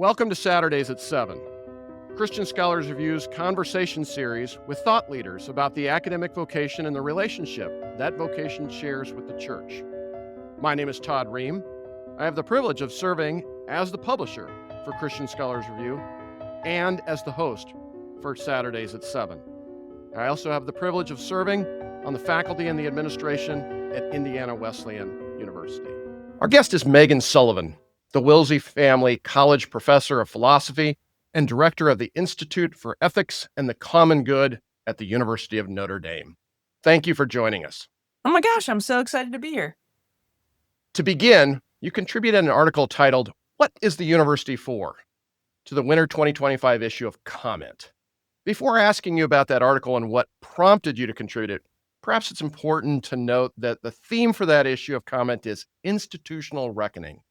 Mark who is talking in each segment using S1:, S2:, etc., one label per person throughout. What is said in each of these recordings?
S1: Welcome to Saturdays at 7, Christian Scholars Review's conversation series with thought leaders about the academic vocation and the relationship that vocation shares with the church. My name is Todd Ream. I have the privilege of serving as the publisher for Christian Scholars Review and as the host for Saturdays at 7. I also have the privilege of serving on the faculty and the administration at Indiana Wesleyan University. Our guest is Meghan Sullivan, the Wilsey family college professor of philosophy and director of the Institute for Ethics and the Common Good at the University of Notre Dame. Thank you for joining us.
S2: Oh my gosh, I'm so excited to be here.
S1: To begin, you contributed an article titled, "What is the University For?" to the winter 2025 issue of Comment. Before asking you about that article and what prompted you to contribute it, perhaps it's important to note that the theme for that issue of Comment is institutional reckoning.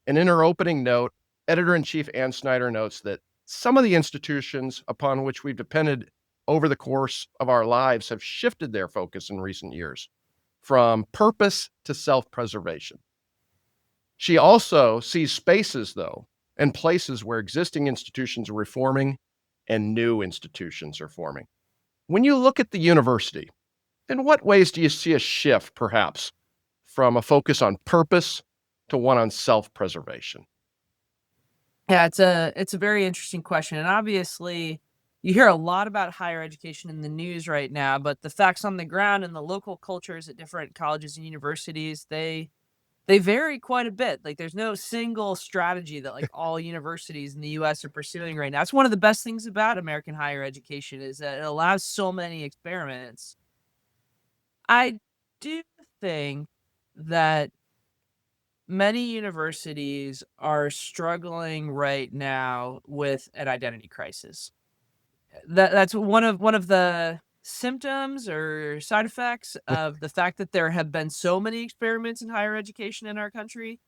S1: And in her opening note, editor-in-chief Ann Snyder notes that some of the institutions upon which we've depended over the course of our lives have shifted their focus in recent years, from purpose to self-preservation. She also sees spaces, though, and places where existing institutions are reforming and new institutions are forming. When you look at the university, in what ways do you see a shift, perhaps, from a focus on purpose to one on self-preservation?
S2: Yeah, it's a very interesting question. And obviously, you hear a lot about higher education in the news right now, but the facts on the ground and the local cultures at different colleges and universities, they vary quite a bit. Like there's no single strategy that like all universities in the US are pursuing right now. It's one of the best things about American higher education is that it allows so many experiments. I do think that many universities are struggling right now with an identity crisis. That's one of the symptoms or side effects of the fact that there have been so many experiments in higher education in our country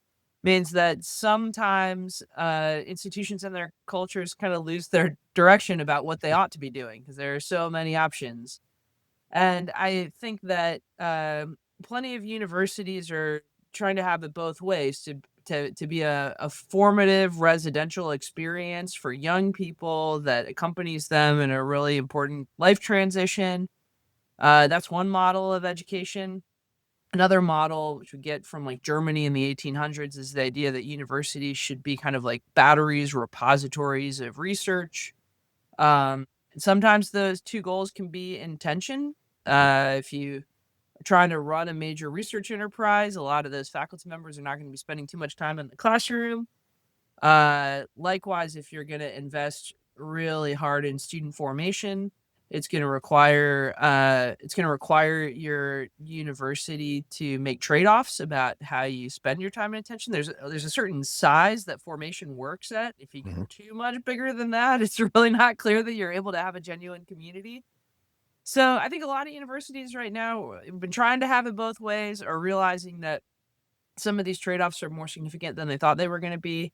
S2: means that sometimes institutions and their cultures kind of lose their direction about what they ought to be doing because there are so many options. And I think that plenty of universities are trying to have it both ways to be a formative residential experience for young people that accompanies them in a really important life transition. That's one model of education. Another model, which we get from like Germany in the 1800s, is the idea that universities should be kind of like batteries, repositories of research. Sometimes those two goals can be in tension. If you are trying to run a major research enterprise, a lot of those faculty members are not going to be spending too much time in the classroom. Likewise, if you're going to invest really hard in student formation, it's going to require your university to make trade-offs about how you spend your time and attention. There's a certain size that formation works at. If you get too much bigger than that, it's really not clear that you're able to have a genuine community. So I think a lot of universities right now have been trying to have it both ways, are realizing that some of these trade-offs are more significant than they thought they were going to be.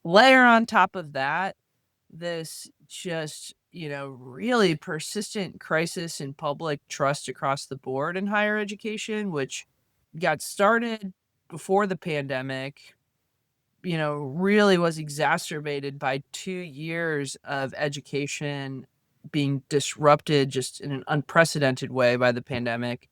S2: Layer on top of that, this just, really persistent crisis in public trust across the board in higher education, which got started before the pandemic, really was exacerbated by 2 years of education being disrupted just in an unprecedented way by the pandemic.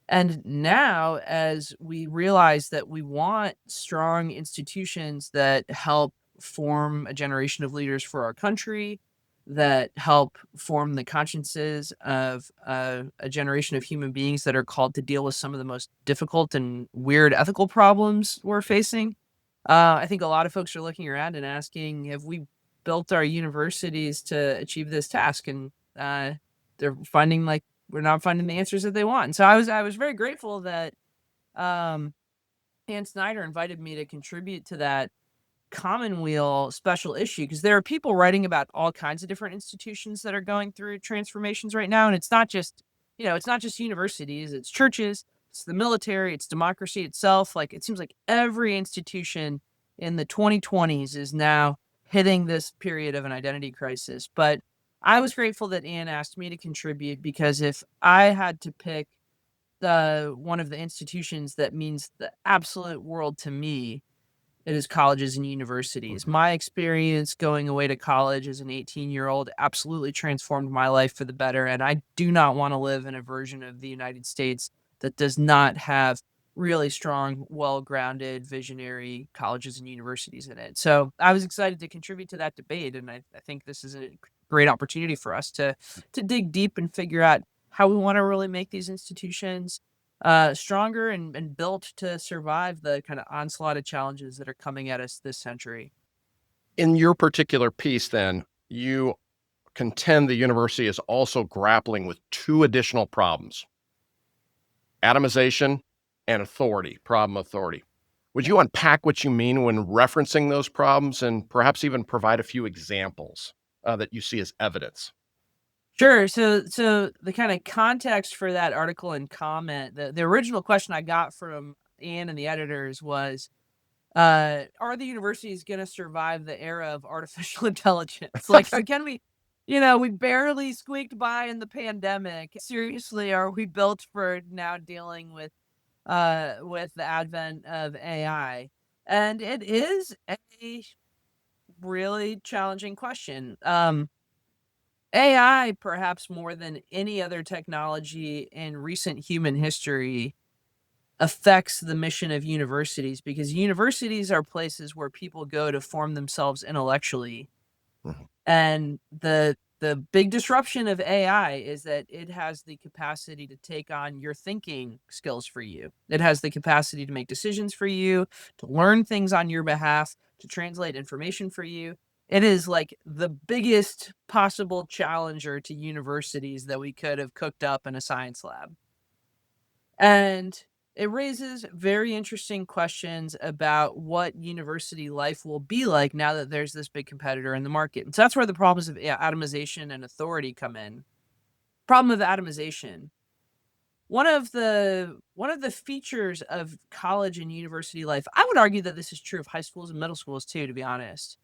S2: And now, as we realize that we want strong institutions that help form a generation of leaders for our country, that help form the consciences of a generation of human beings that are called to deal with some of the most difficult and weird ethical problems we're facing, I think a lot of folks are looking around and asking, have we built our universities to achieve this task? And they're finding like we're not finding the answers that they want. And so I was very grateful that Ann Snyder invited me to contribute to that Commonweal special issue, because there are people writing about all kinds of different institutions that are going through transformations right now. And it's not just, it's not just universities, it's churches, it's the military, it's democracy itself. Like it seems like every institution in the 2020s is now hitting this period of an identity crisis. But I was grateful that Ann asked me to contribute, because if I had to pick one of the institutions that means the absolute world to me, It is colleges and universities.
S1: Mhm.
S2: My experience going away to college as an 18-year-old absolutely transformed my life for the better, and I do not wanna live in a version of the United States that does not have really strong, well-grounded, visionary colleges and universities in it. So, I was excited to contribute to that debate, and I think this is a great opportunity for us to dig deep and figure out how we wanna really make these institutions stronger and built to survive the kind of onslaught of challenges that are coming at us this century.
S1: In your particular piece, then, you contend the university is also grappling with two additional problems: atomization and authority, problem authority. Would you unpack what you mean when referencing those problems and perhaps even provide a few examples that you see as evidence?
S2: Sure. So the kind of context for that article and comment, the original question I got from Anne and the editors was, are the universities going to survive the era of artificial intelligence? Like, so can we, we barely squeaked by in the pandemic. Seriously, are we built for now dealing with the advent of AI? And it is a really challenging question. AI, perhaps more than any other technology in recent human history, affects the mission of universities because universities are places where people go to form themselves intellectually.
S1: Mhm.
S2: And the big disruption of AI is that it has the capacity to take on your thinking skills for you. It has the capacity to make decisions for you, to learn things on your behalf, to translate information for you. It is like the biggest possible challenger to universities that we could have cooked up in a science lab. And it raises very interesting questions about what university life will be like now that there's this big competitor in the market. And so that's where the problems of atomization and authority come in. Problem of atomization. One of the features of college and university life, I would argue that this is true of high schools and middle schools too, to be honest,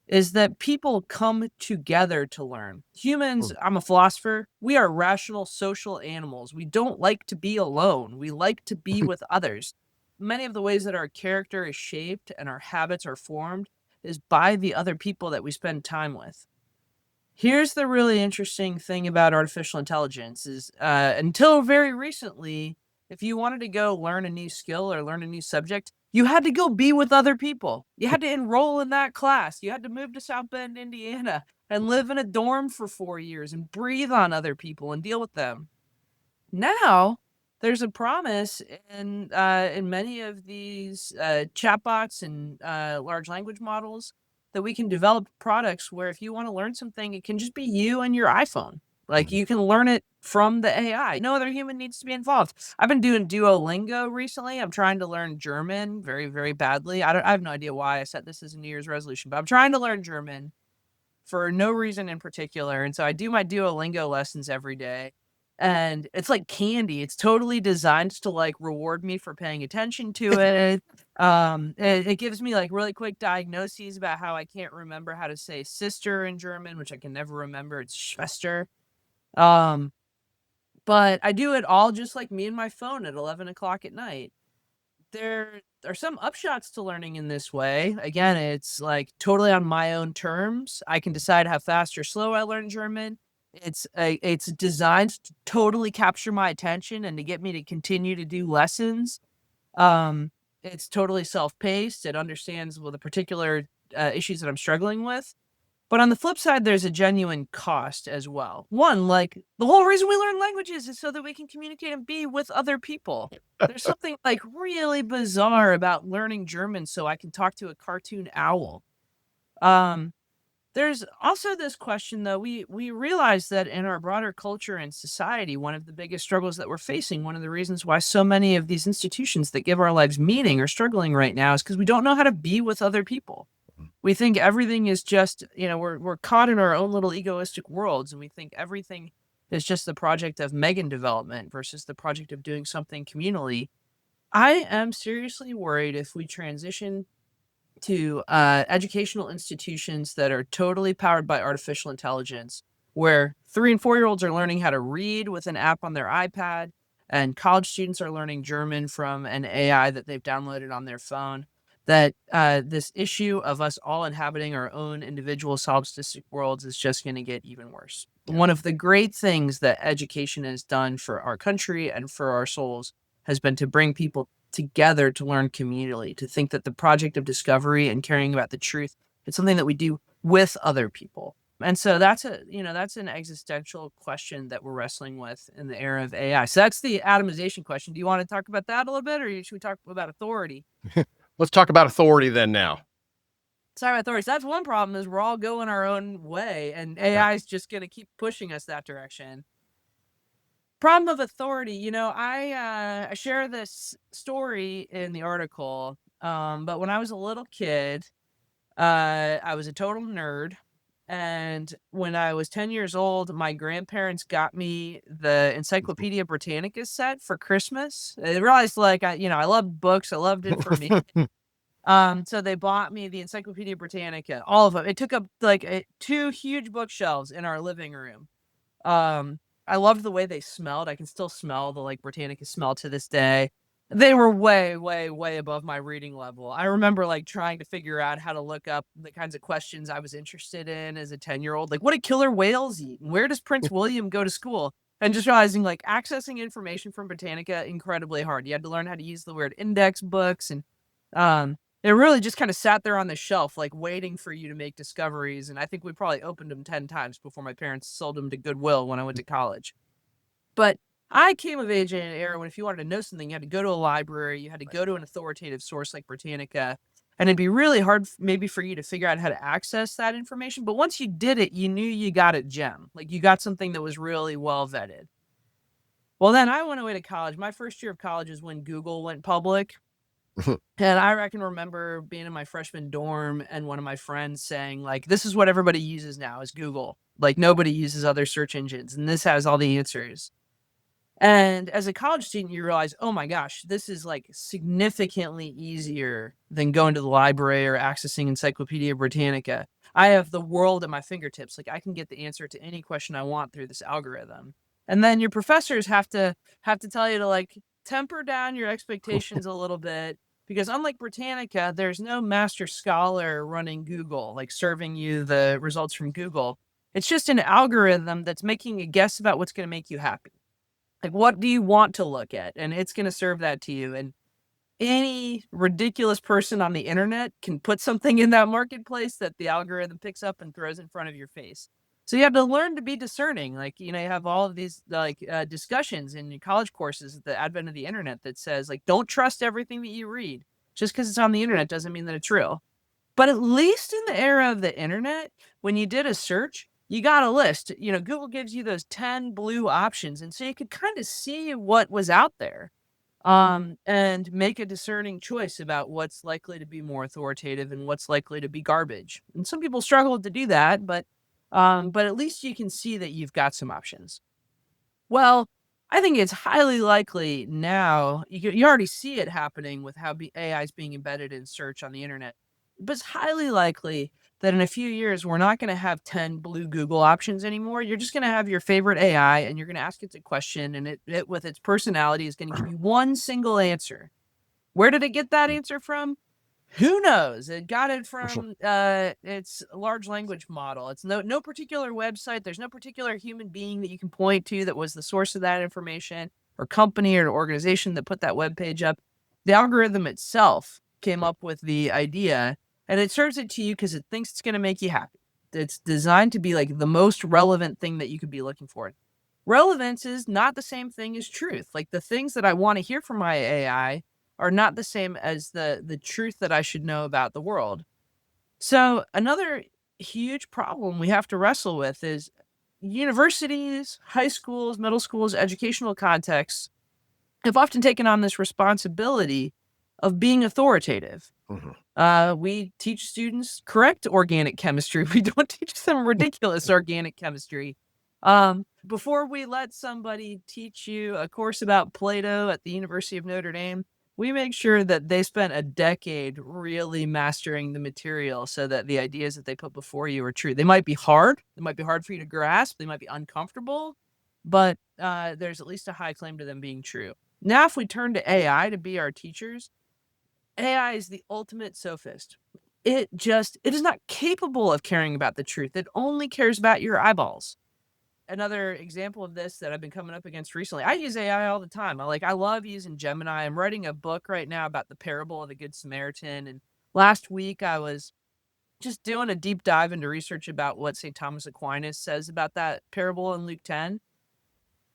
S2: is that people come together to learn. Humans,
S1: Mm.
S2: I'm a philosopher, we are rational social animals. We don't like to be alone. We like to be with others. Many of the ways that our character is shaped and our habits are formed is by the other people that we spend time with. Here's the really interesting thing about artificial intelligence is until very recently, if you wanted to go learn a new skill or learn a new subject, you had to go be with other people. You had to enroll in that class. You had to move to South Bend, Indiana and live in a dorm for 4 years and breathe on other people and deal with them. Now, there's a promise in many of these chatbots and large language models that we can develop products where if you want to learn something, it can just be you and your iPhone. Like
S1: Mhm.
S2: you can learn it from the AI. No other human needs to be involved. I've been doing Duolingo recently. I'm trying to learn German very, very badly. I have no idea why I set this as a New Year's resolution, but I'm trying to learn German for no reason in particular, and so I do my Duolingo lessons every day, and it's like candy. It's totally designed to, like, reward me for paying attention to it. It gives me, like, really quick diagnoses about how I can't remember how to say sister in German, which I can never remember. It's Schwester. Um, but I do it all just like me and my phone at 11 o'clock at night. There are some upshots to learning in this way. Again, it's like totally on my own terms. I can decide how fast or slow I learn German. It's designed to totally capture my attention and to get me to continue to do lessons. Um, it's totally self-paced. It understands well the particular issues that I'm struggling with. But on the flip side, there's a genuine cost as well. One, like the whole reason we learn languages is so that we can communicate and be with other people. There's something like really bizarre about learning German so I can talk to a cartoon owl. Um, there's also this question though. We realize that in our broader culture and society, one of the biggest struggles that we're facing, one of the reasons why so many of these institutions that give our lives meaning are struggling right now is because we don't know how to be with other people. We think everything is just, we're caught in our own little egoistic worlds, and we think everything is just the project of Megan development versus the project of doing something communally. I am seriously worried if we transition to educational institutions that are totally powered by artificial intelligence, where 3 and 4 year olds are learning how to read with an app on their iPad, and college students are learning German from an AI that they've downloaded on their phone. that this issue of us all inhabiting our own individual solipsistic worlds is just going to get even worse.
S1: Yeah.
S2: One of the great things that education has done for our country and for our souls has been to bring people together to learn communally, to think that the project of discovery and caring about the truth is something that we do with other people. And so that's an existential question that we're wrestling with in the era of AI. So that's the atomization question. Do you want to talk about that a little bit, or should we talk about authority?
S1: Let's talk about authority then now.
S2: Sorry, authorities. That's one problem, is we're all going our own way, and AI is just going to keep pushing us that direction. Problem of authority. I share this story in the article, but when I was a little kid, I was a total nerd. And when I was 10 years old, my grandparents got me the Encyclopedia Britannica set for Christmas. They realized, like, I loved books. I loved information. So they bought me the Encyclopedia Britannica, all of them. It took up like two huge bookshelves in our living room. I loved the way they smelled. I can still smell the like Britannica smell to this day. They were way, way, way above my reading level. I remember like trying to figure out how to look up the kinds of questions I was interested in as a 10-year-old. Like, what do killer whales eat? And where does Prince William go to school? And just realizing, like, accessing information from Britannica incredibly hard. You had to learn how to use the weird index books, and it really just kind of sat there on the shelf, like waiting for you to make discoveries. And I think we probably opened them 10 times before my parents sold them to Goodwill when I went to college. But I came of age in an era when if you wanted to know something, you had to go to a library, you had to go to an authoritative source like Britannica, and it'd be really hard maybe for you to figure out how to access that information. But once you did it, you knew you got a gem. Like, you got something that was really well vetted. Well, then I went away to college. My first year of college is when Google went public. And I remember being in my freshman dorm and one of my friends saying, like, this is what everybody uses now is Google. Like, nobody uses other search engines, and this has all the answers. And as a college student, you realize, oh my gosh, this is like significantly easier than going to the library or accessing Encyclopedia Britannica. I have the world at my fingertips. Like, I can get the answer to any question I want through this algorithm. And then your professors have to tell you to like temper down your expectations a little bit, because unlike Britannica, there's no master scholar running Google, like serving you the results from Google. It's just an algorithm that's making a guess about what's going to make you happy. Like, what do you want to look at? And it's going to serve that to you. And any ridiculous person on the internet can put something in that marketplace that the algorithm picks up and throws in front of your face. So you have to learn to be discerning. Like, you have all of these discussions in your college courses at the advent of the internet that says, like, don't trust everything that you read. Just because it's on the internet doesn't mean that it's real. But at least in the era of the internet, when you did a search, you got a list. Google gives you those 10 blue options. And so you could kind of see what was out there, and make a discerning choice about what's likely to be more authoritative and what's likely to be garbage. And some people struggle to do that, but at least you can see that you've got some options. Well, I think it's highly likely now, you already see it happening with how AI is being embedded in search on the internet, but it's highly likely that in a few years, we're not going to have 10 blue Google options anymore. You're just going to have your favorite AI, and you're going to ask it a question, and it with its personality is going to give you one single answer. Where did it get that answer from? Who knows? It got it from its large language model. It's no particular website. There's no particular human being that you can point to that was the source of that information, or company or organization that put that web page up. The algorithm itself came up with the idea, and it serves it to you because it thinks it's going to make you happy. It's designed to be like the most relevant thing that you could be looking for. Relevance is not the same thing as truth. Like, the things that I want to hear from my AI are not the same as the truth that I should know about the world. So another huge problem we have to wrestle with is universities, high schools, middle schools, educational contexts have often taken on this responsibility of being authoritative. We teach students correct organic chemistry. We don't teach them ridiculous organic chemistry. Before we let somebody teach you a course about Plato at the University of Notre Dame, we make sure that they spent a decade really mastering the material so that the ideas that they put before you are true. They might be hard. They might be hard for you to grasp. They might be uncomfortable, but there's at least a high claim to them being true. Now, if we turn to AI to be our teachers, AI is the ultimate sophist. It is not capable of caring about the truth. It only cares about your eyeballs. Another example of this that I've been coming up against recently, I use AI all the time. I love using Gemini. I'm writing a book right now about the parable of the Good Samaritan. And last week I was just doing a deep dive into research about what St. Thomas Aquinas says about that parable in Luke 10.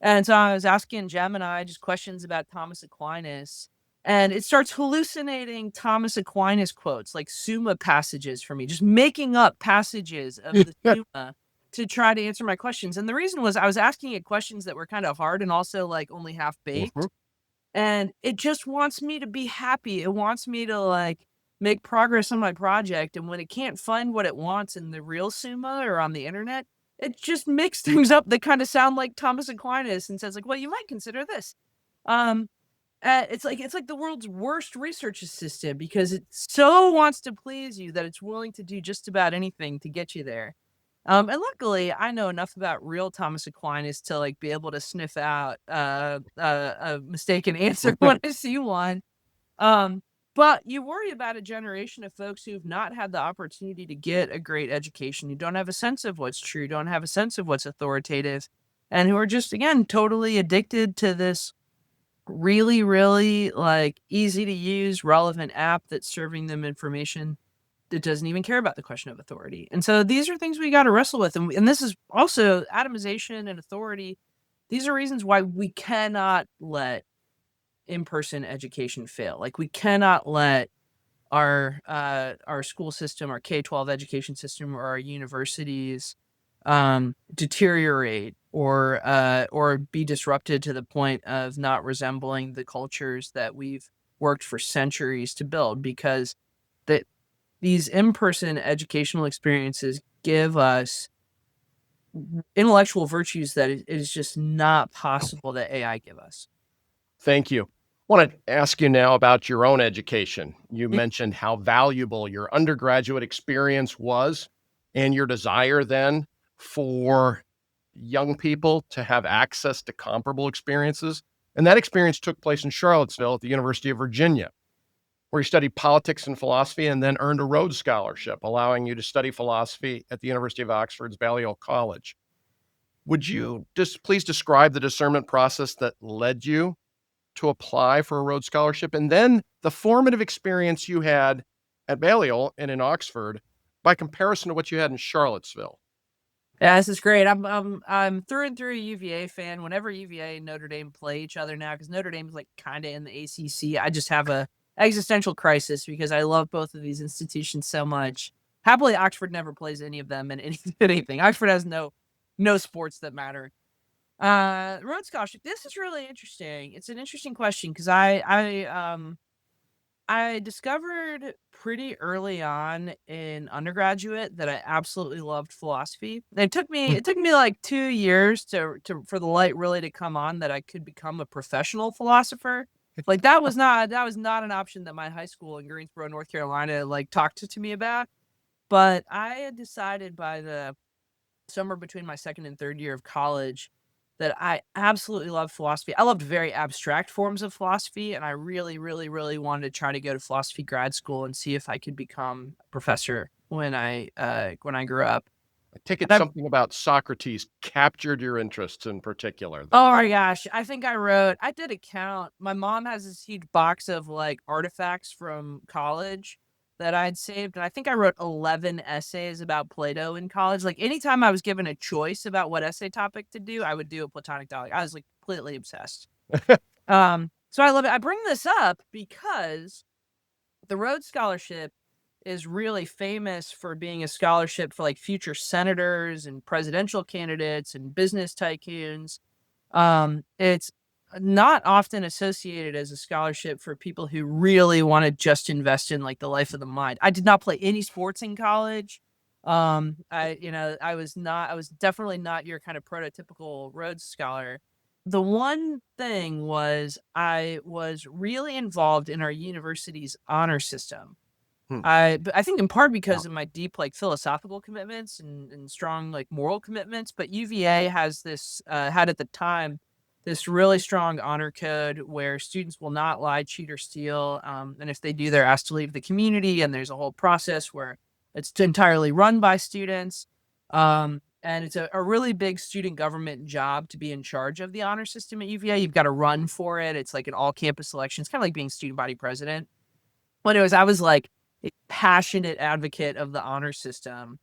S2: And so I was asking Gemini just questions about Thomas Aquinas, and it starts hallucinating Thomas Aquinas quotes, like Summa passages for me, just making up passages of the Summa to try to answer my questions. And the reason was I was asking it questions that were kind of hard and also like only half baked.
S1: Mhm.
S2: And it just wants me to be happy. It wants me to like make progress on my project. And when it can't find what it wants in the real Summa or on the internet, it just makes things up that kind of sound like Thomas Aquinas and says like, well, you might consider this. Um, it's like the world's worst research assistant because it so wants to please you that it's willing to do just about anything to get you there. And luckily, I know enough about real Thomas Aquinas to like be able to sniff out a mistaken answer when I see one. Um, but you worry about a generation of folks who've not had the opportunity to get a great education, who don't have a sense of what's true, don't have a sense of what's authoritative, and who are just again totally addicted to this really, really like easy to use, relevant app that's serving them information that doesn't even care about the question of authority. And so these are things we got to wrestle with. And this is also atomization and authority. These are reasons why we cannot let in-person education fail. Like we cannot let our school system, our K-12 education system, or our universities deteriorate or be disrupted to the point of not resembling the cultures that we've worked for centuries to build because that these in-person educational experiences give us intellectual virtues that it is just not possible that AI give us.
S1: Thank you. I want to ask you now about your own education. You mentioned how valuable your undergraduate experience was and your desire then for young people to have access to comparable experiences. And that experience took place in Charlottesville at the University of Virginia, where you studied politics and philosophy and then earned a Rhodes Scholarship, allowing you to study philosophy at the University of Oxford's Balliol College. Would you just please describe the discernment process that led you to apply for a Rhodes Scholarship, and then the formative experience you had at Balliol and in Oxford by comparison to what you had in Charlottesville?
S2: Yeah, this is great. I'm through and through a UVA fan. Whenever UVA and Notre Dame play each other now, because Notre Dame's like kind of in the ACC, I just have a existential crisis because I love both of these institutions so much. Happily, Oxford never plays any of them in anything. Oxford has no sports that matter. Rhodes Scholarship. This is really interesting. It's an interesting question because I discovered pretty early on in undergraduate that I absolutely loved philosophy. It took me like 2 years to for the light really to come on that I could become a professional philosopher. Like that was not an option that my high school in Greensboro, North Carolina like talked to me about. But I had decided by the somewhere between my second and third year of college that I absolutely loved philosophy. I loved very abstract forms of philosophy, and I really, really, really wanted to try to go to philosophy grad school and see if I could become a professor when I grew up.
S1: I take it
S2: And I
S1: something about Socrates captured your interests in particular.
S2: Oh my gosh, I did a count. My mom has this huge box of, like, artifacts from college that I'd saved, and I think I wrote 11 essays about Plato in college. Like, anytime I was given a choice about what essay topic to do, I would do a Platonic dialogue. I was, like, completely obsessed. So I love it. I bring this up because the Rhodes Scholarship is really famous for being a scholarship for, like, future senators and presidential candidates and business tycoons. It's not often associated as a scholarship for people who really wanna just invest in, like, the life of the mind. I did not play any sports in college. I was definitely not your kind of prototypical Rhodes Scholar. The one thing was I was really involved in our university's honor system.
S1: Hmm.
S2: I think in part
S1: Yeah.
S2: because of my deep, like, philosophical commitments and strong, like, moral commitments, but UVA has this, had at the time this really strong honor code where students will not lie, cheat, or steal. And if they do, they're asked to leave the community. And there's a whole process where it's entirely run by students. And it's a really big student government job to be in charge of the honor system at UVA. You've got to run for it. It's like an all campus selection. It's kind of like being student body president. But anyways, I was like a passionate advocate of the honor system.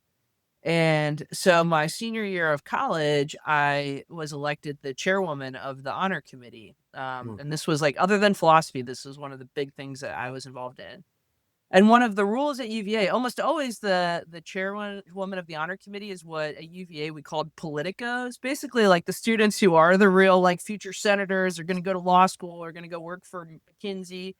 S2: And so my senior year of college, I was elected the chairwoman of the honor committee. And this was like, other than philosophy, this was one of the big things that I was involved in. And one of the rules at UVA, almost always the chairwoman of the honor committee is what at UVA we called politicos. Basically, like the students who are the real like future senators, are going to go to law school, or going to go work for McKinsey.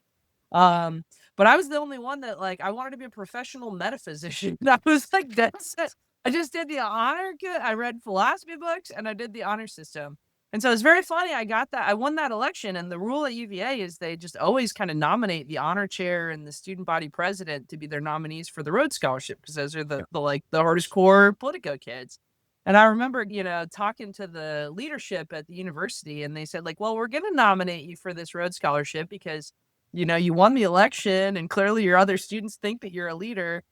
S2: But I was the only one that like I wanted to be a professional metaphysician. I was like, that's it. I just did the honor. I read philosophy books and I did the honor system. And so it's very funny. I won that election. And the rule at UVA is they just always kind of nominate the honor chair and the student body president to be their nominees for the Rhodes Scholarship, because those are the hardest core Politico kids. And I remember, talking to the leadership at the university, and they said, like, well, we're going to nominate you for this Rhodes Scholarship because, you won the election and clearly your other students think that you're a leader.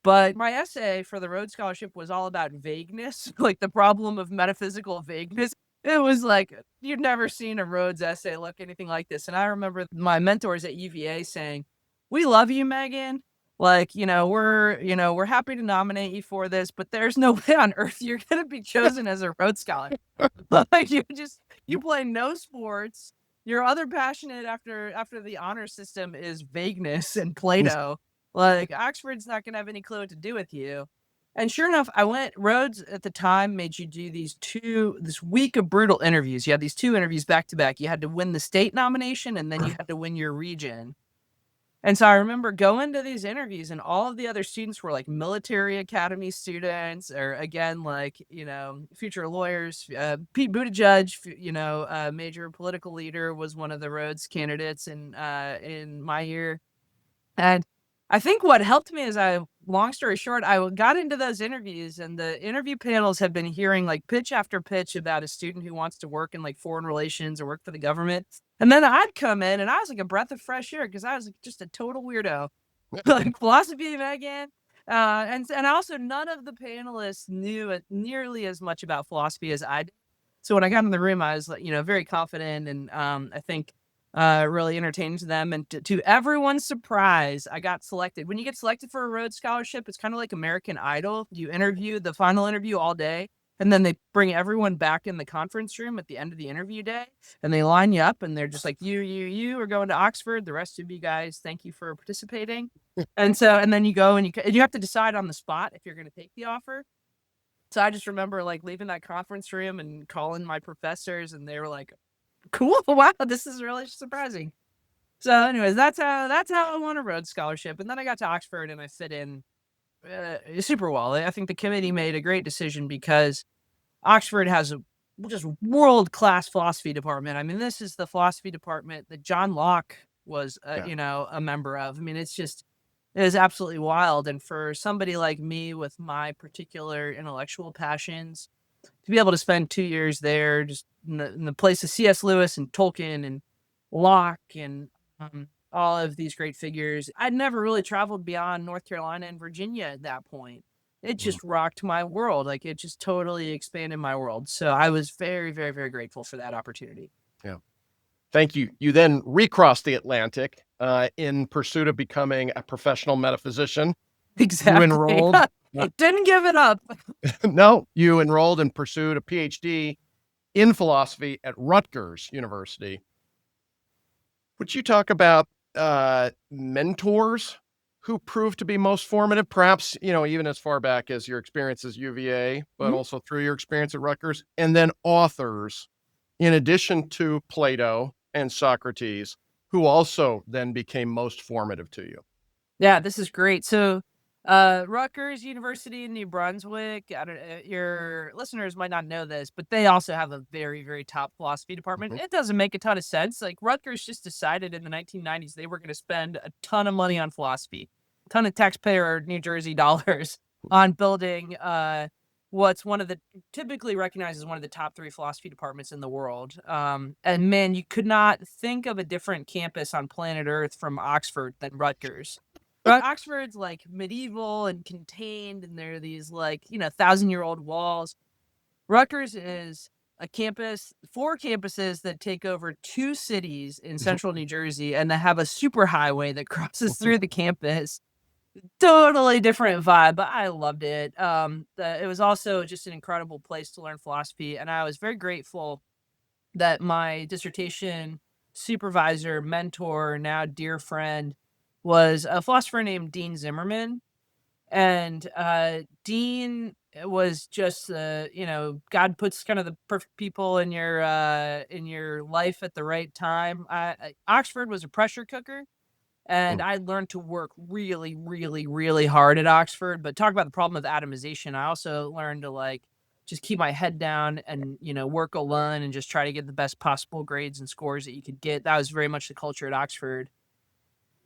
S2: But my essay for the Rhodes Scholarship was all about vagueness, like the problem of metaphysical vagueness. It was like, you've never seen a Rhodes essay look anything like this. And I remember my mentors at UVA saying, we love you, Meghan. Like, we're happy to nominate you for this, but there's no way on earth you're going to be chosen as a Rhodes Scholar. Like, you play no sports. Your other passionate after the honor system is vagueness and Plato. Like, Oxford's not going to have any clue what to do with you. And sure enough, Rhodes at the time made you do this week of brutal interviews. You had these 2 interviews back to back. You had to win the state nomination and then you had to win your region. And so I remember going to these interviews and all of the other students were like military academy students, or again, like, future lawyers. Pete Buttigieg, major political leader, was one of the Rhodes candidates in my year. And I think what helped me is long story short, I got into those interviews, and the interview panels have been hearing like pitch after pitch about a student who wants to work in like foreign relations or work for the government. And then I'd come in and I was like a breath of fresh air because I was like just a total weirdo, like philosophy, Meghan. And also none of the panelists knew nearly as much about philosophy as I did. So when I got in the room, I was like, very confident, and I think really entertaining to them. And to everyone's surprise, I got selected. When you get selected for a Rhodes Scholarship, it's kind of like American Idol. You interview the final interview all day, and then they bring everyone back in the conference room at the end of the interview day, and they line you up, and they're just like, you are going to Oxford. The rest of you guys, thank you for participating. And then you go and you have to decide on the spot if you're going to take the offer. So I just remember like leaving that conference room and calling my professors, and they were like, cool. Wow, this is really surprising. So anyways, that's how I won a Rhodes Scholarship. And then I got to Oxford and I fit in super well. I think the committee made a great decision because Oxford has a just world-class philosophy department. I mean, this is the philosophy department that John Locke was, a member of. I mean, it is absolutely wild. And for somebody like me with my particular intellectual passions, to be able to spend 2 years there, just in the place of C.S. Lewis and Tolkien and Locke and all of these great figures. I'd never really traveled beyond North Carolina and Virginia at that point. It just rocked my world. Like, it just totally expanded my world. So I was very, very, very grateful for that opportunity.
S1: Yeah. Thank you. You then recrossed the Atlantic in pursuit of becoming a professional metaphysician.
S2: Exactly.
S1: You enrolled.
S2: Didn't give it up.
S1: No, you enrolled and pursued a PhD in philosophy at Rutgers University. Would you talk about mentors who proved to be most formative, perhaps, even as far back as your experience as UVA, but also through your experience at Rutgers, and then authors, in addition to Plato and Socrates, who also then became most formative to you?
S2: Yeah, this is great. So Rutgers University in New Brunswick, your listeners might not know this, but they also have a very, very top philosophy department. It doesn't make a ton of sense. Like, Rutgers just decided in the 1990s they were going to spend a ton of money on philosophy, a ton of taxpayer New Jersey dollars on building what's one of the typically recognized as one of the top 3 philosophy departments in the world. And man, you could not think of a different campus on planet Earth from Oxford than Rutgers. Oxford's like medieval and contained, and there are these like, 1,000-year-old walls. Rutgers is a campus, 4 campuses that take over 2 cities in central New Jersey, and they have a superhighway that crosses through the campus. Totally different vibe, but I loved it. It was also just an incredible place to learn philosophy, and I was very grateful that my dissertation supervisor, mentor, now dear friend, was a philosopher named Dean Zimmerman. And Dean was just God puts kind of the perfect people in your life at the right time. Oxford was a pressure cooker, and I learned to work really, really, really hard at Oxford. But talk about the problem of atomization. I also learned to like just keep my head down and work alone and just try to get the best possible grades and scores that you could get. That was very much the culture at Oxford.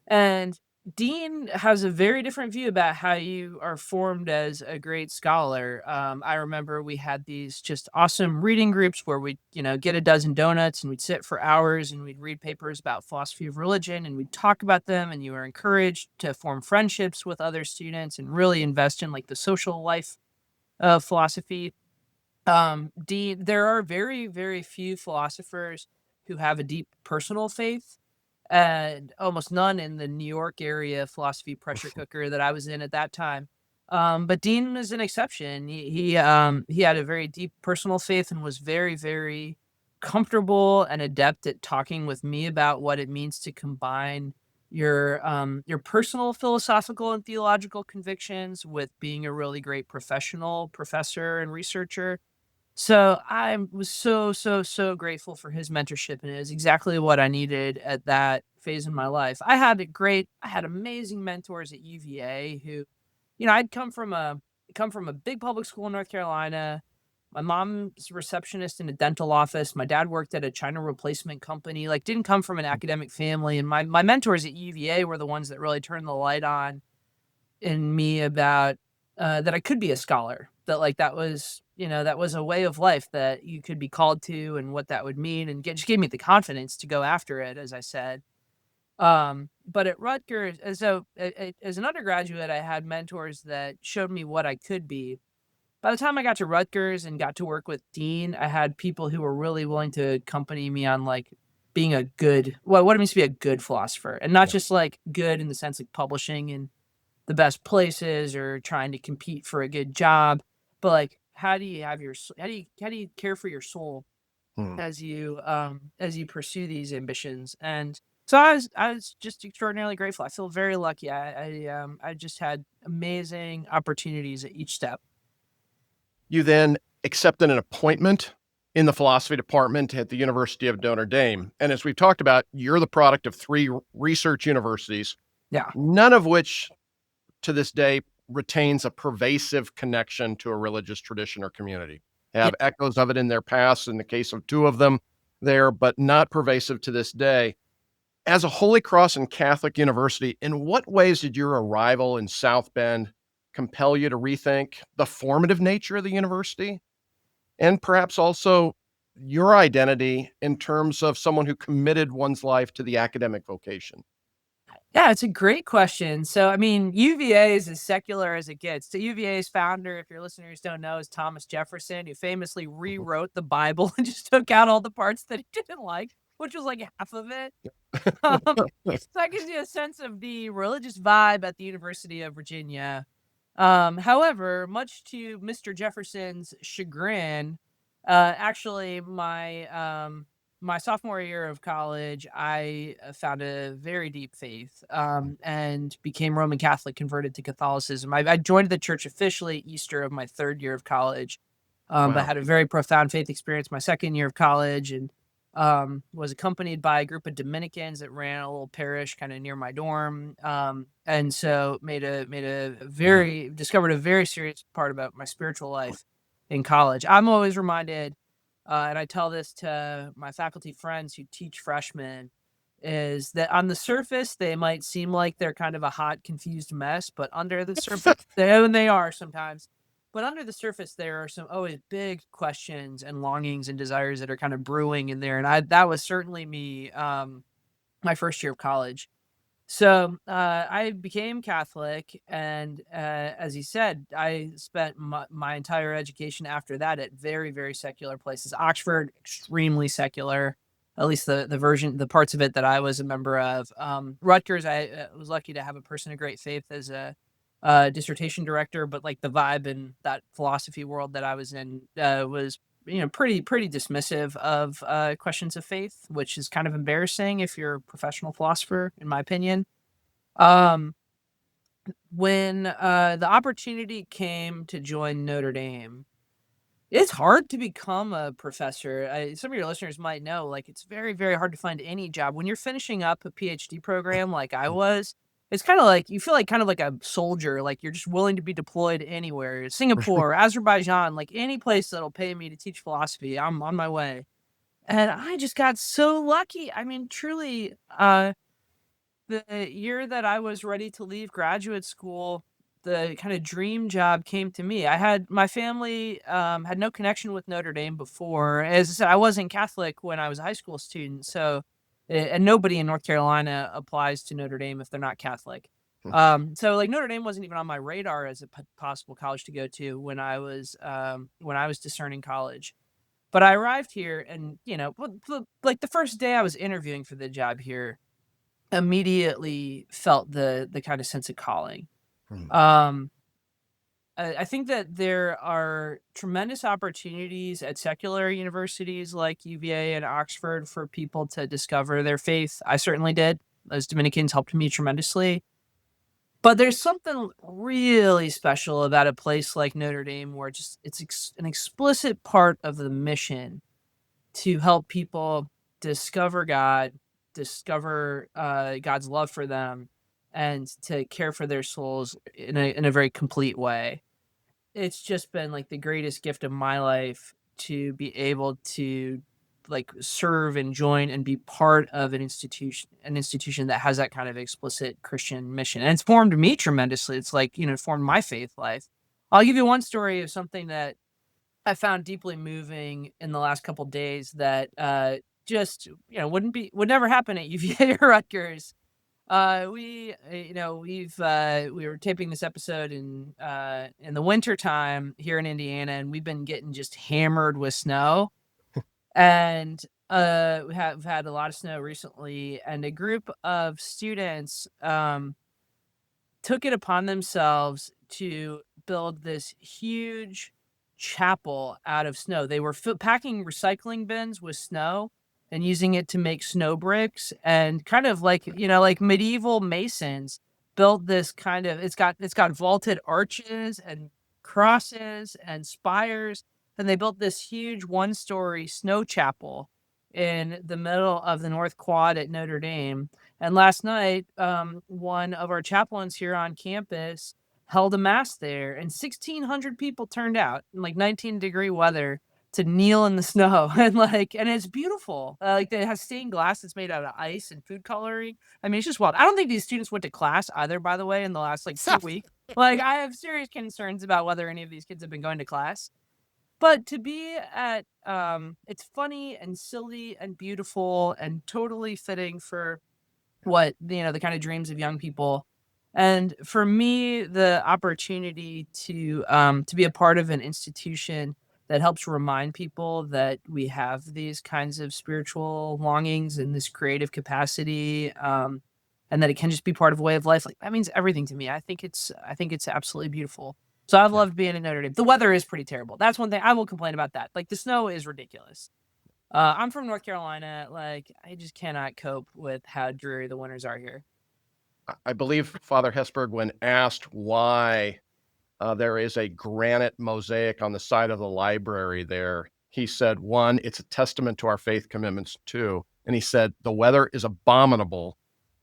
S2: And Dean has a very different view about how you are formed as a great scholar. I remember we had these just awesome reading groups where we'd, get a dozen donuts and we'd sit for hours and we'd read papers about philosophy of religion and we'd talk about them. And you were encouraged to form friendships with other students and really invest in like the social life of philosophy. Dean, there are very, very few philosophers who have a deep personal faith and almost none in the New York area philosophy pressure cooker that I was in at that time. But Dean was an exception. He had a very deep personal faith and was very, very comfortable and adept at talking with me about what it means to combine your personal philosophical and theological convictions with being a really great professional professor and researcher. So I was so, so, so grateful for his mentorship, and it is exactly what I needed at that phase in my life. I had amazing mentors at UVA who, I'd come from a big public school in North Carolina. My mom's a receptionist in a dental office. My dad worked at a China replacement company. Like, didn't come from an academic family. And my mentors at UVA were the ones that really turned the light on in me about that I could be a scholar. That like that was a way of life that you could be called to, and what that would mean, and just gave me the confidence to go after it, as I said. But at Rutgers, as an undergraduate, I had mentors that showed me what I could be. By the time I got to Rutgers and got to work with Dean, I had people who were really willing to accompany me on like being a good, well, what it means to be a good philosopher, and not
S1: Yeah.
S2: just like good in the sense like publishing in the best places or trying to compete for a good job, but like how do you have your how do you care for your soul
S1: Hmm.
S2: as you pursue these ambitions. And so I was just extraordinarily grateful. I feel very lucky. I just had amazing opportunities at each step.
S1: You then accepted an appointment in the philosophy department at the University of Notre Dame. And as we've talked about, you're the product of 3 research universities,
S2: Yeah.
S1: none of which to this day retains a pervasive connection to a religious tradition or community. They
S2: Yeah.
S1: have echoes of it in their past, in the case of 2 of them there, but not pervasive to this day. As a Holy Cross and Catholic university, in what ways did your arrival in South Bend compel you to rethink the formative nature of the university and perhaps also your identity in terms of someone who committed one's life to the academic vocation?
S2: Yeah, it's a great question. So, I mean, UVA is as secular as it gets. So, UVA's founder, if your listeners don't know, is Thomas Jefferson, who famously
S1: Mhm.
S2: rewrote the Bible and just took out all the parts that he didn't like, which was like half of it. Um, so that gives you a sense of the religious vibe at the University of Virginia. However, much to Mr. Jefferson's chagrin, actually, my sophomore year of college, I found a very deep faith and became Roman Catholic, converted to Catholicism. I joined the church officially Easter of my 3rd year of college, but
S1: Wow.
S2: had a very profound faith experience my 2nd year of college, and was accompanied by a group of Dominicans that ran a little parish kind of near my dorm. And so made a
S1: Mhm.
S2: very discovered a very serious part about my spiritual life in college. I'm always reminded, and I tell this to my faculty friends who teach freshmen, is that on the surface they might seem like they're kind of a hot, confused mess, but under the surface, they are sometimes. But under the surface, there are some always big questions and longings and desires that are kind of brewing in there. And that was certainly me, my first year of college. So I became Catholic, and as you said, I spent my entire education after that at very, very secular places. Oxford, extremely secular, at least the parts of it that I was a member of. Rutgers, I was lucky to have a person of great faith as a dissertation director, but like the vibe in that philosophy world that I was in was pretty dismissive of questions of faith, which is kind of embarrassing if you're a professional philosopher, in my opinion. Um, when the opportunity came to join Notre Dame, it's hard to become a professor. Some of your listeners might know, like, it's very, very hard to find any job. When you're finishing up a PhD program like I was, it's kind of like you feel like kind of like a soldier, like you're just willing to be deployed anywhere. Singapore, Azerbaijan, like any place that'll pay me to teach philosophy, I'm on my way. And I just got so lucky. I mean, truly, the year that I was ready to leave graduate school, the kind of dream job came to me. I had my family had no connection with Notre Dame before. As I said, I wasn't Catholic when I was a high school student, so and nobody in North Carolina applies to Notre Dame if they're not Catholic. So like Notre Dame wasn't even on my radar as a possible college to go to when I was discerning college. But I arrived here, and like the first day I was interviewing for the job here, immediately felt the kind of sense of calling.
S1: Hmm.
S2: Um, I think that there are tremendous opportunities at secular universities like UVA and Oxford for people to discover their faith. I certainly did. Those Dominicans helped me tremendously. But there's something really special about a place like Notre Dame where just an explicit part of the mission to help people discover God, discover God's love for them, and to care for their souls in a very complete way. It's just been like the greatest gift of my life to be able to like serve and join and be part of an institution that has that kind of explicit Christian mission. And it's formed me tremendously. It's like, formed my faith life. I'll give you one story of something that I found deeply moving in the last couple days that just would never happen at UVA or Rutgers. We were taping this episode in the winter time here in Indiana, and we've been getting just hammered with snow. And we have had a lot of snow recently, and a group of students took it upon themselves to build this huge chapel out of snow. They were packing recycling bins with snow and using it to make snow bricks, and kind of like, like medieval masons built this kind of, it's got vaulted arches and crosses and spires, and they built this huge one-story snow chapel in the middle of the North Quad at Notre Dame. And last night, one of our chaplains here on campus held a mass there, and 1,600 people turned out in like 19-degree weather to kneel in the snow, and it's beautiful. Like it has stained glass. It's made out of ice and food coloring. I mean, it's just wild. I don't think these students went to class either, by the way, in the last like 2 weeks. Like I have serious concerns about whether any of these kids have been going to class. But to be at, it's funny and silly and beautiful and totally fitting for what the kind of dreams of young people. And for me, the opportunity to be a part of an institution that helps remind people that we have these kinds of spiritual longings and this creative capacity, and that it can just be part of a way of life, like that means everything to me. I think it's absolutely beautiful. So I've
S1: Yeah.
S2: loved being in Notre Dame. The weather is pretty terrible. That's one thing I will complain about. That, like, the snow is ridiculous. I'm from North Carolina. Like, I just cannot cope with how dreary the winters are here.
S1: I believe Father Hesburgh, when asked why there is a granite mosaic on the side of the library there, he said, one, it's a testament to our faith commitments, two, and he said, the weather is abominable,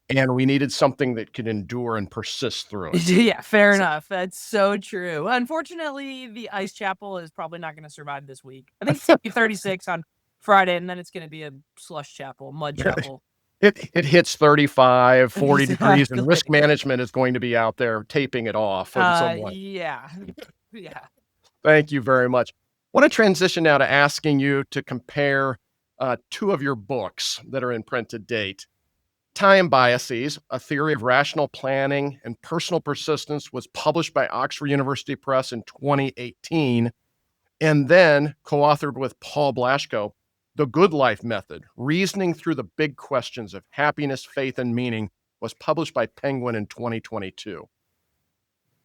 S1: and we needed something that could endure and persist through it.
S2: Yeah, fair
S1: So,
S2: enough. That's so true. Unfortunately, the ice chapel is probably not going to survive this week. I think it's going to be 36 on Friday, and then it's going to be a slush chapel, mud chapel.
S1: it hits 35, 40 degrees, and risk
S2: Exactly.
S1: management is going to be out there taping it off. And so,
S2: Yeah. Yeah.
S1: Thank you very much. I want to transition now to asking you to compare two of your books that are in print to date. Time Biases, A Theory of Rational Planning and Personal Persistence was published by Oxford University Press in 2018, and then co-authored with Paul Blaschko, The Good Life Method, Reasoning Through the Big Questions of Happiness, Faith, and Meaning was published by Penguin in 2022.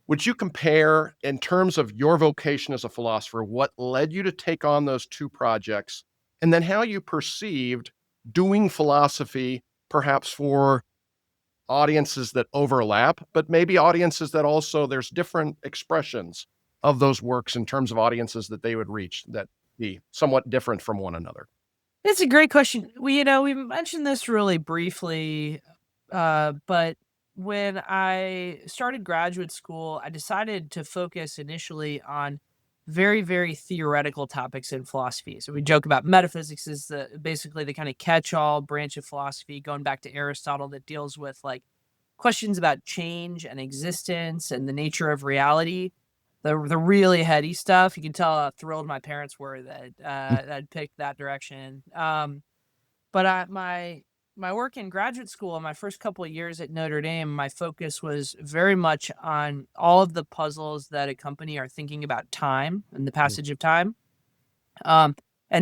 S1: Would you compare, in terms of your vocation as a philosopher, what led you to take on those two projects, and then how you perceived doing philosophy, perhaps for audiences that overlap, but maybe audiences that also there's different expressions of those works in terms of audiences that they would reach that be somewhat different from one another?
S2: It's a great question. We mentioned this really briefly, but when I started graduate school, I decided to focus initially on very, very theoretical topics in philosophy. So we joke about metaphysics is basically the kind of catch-all branch of philosophy, going back to Aristotle, that deals with like questions about change and existence and the nature of reality. The really heady stuff. You can tell how thrilled my parents were that I'd picked that direction. But my work in graduate school, in my first couple of years at Notre Dame, my focus was very much on all of the puzzles that accompany our thinking about time and the passage of time. And